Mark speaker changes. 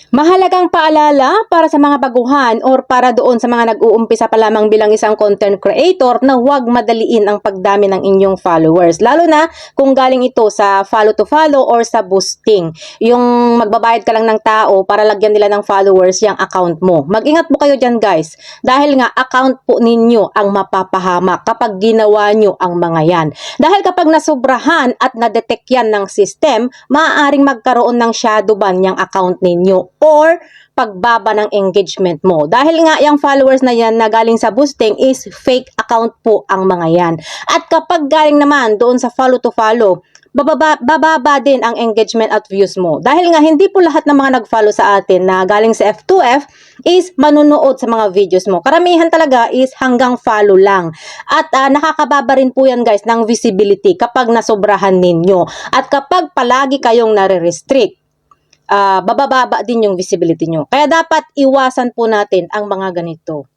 Speaker 1: Mahalagang paalala para sa mga baguhan or para doon sa mga nag-uumpisa pa lamang bilang isang content creator na huwag madaliin ang pagdami ng inyong followers. Lalo na kung galing ito sa follow to follow or sa boosting. Yung magbabayad ka lang ng tao para lagyan nila ng followers yung account mo. Mag-ingat po kayo dyan guys. Dahil nga account po ninyo ang mapapahamak kapag ginawa nyo ang mga yan. Dahil kapag nasobrahan at na-detect yan ng system, maaaring magkaroon ng shadow ban yung account ninyo or pagbaba ng engagement mo. Dahil nga yung followers na yan na galing sa boosting is fake account po ang mga yan. At kapag galing naman doon sa follow to follow, bababa din ang engagement at views mo. Dahil nga hindi po lahat ng mga nag-follow sa atin na galing sa F2F is manunood sa mga videos mo. Karamihan talaga is hanggang follow lang. At nakakababa rin po yan guys ng visibility kapag nasobrahan ninyo. At kapag palagi kayong nare-restrict, bababa din yung visibility nyo. Kaya dapat iwasan po natin ang mga ganito.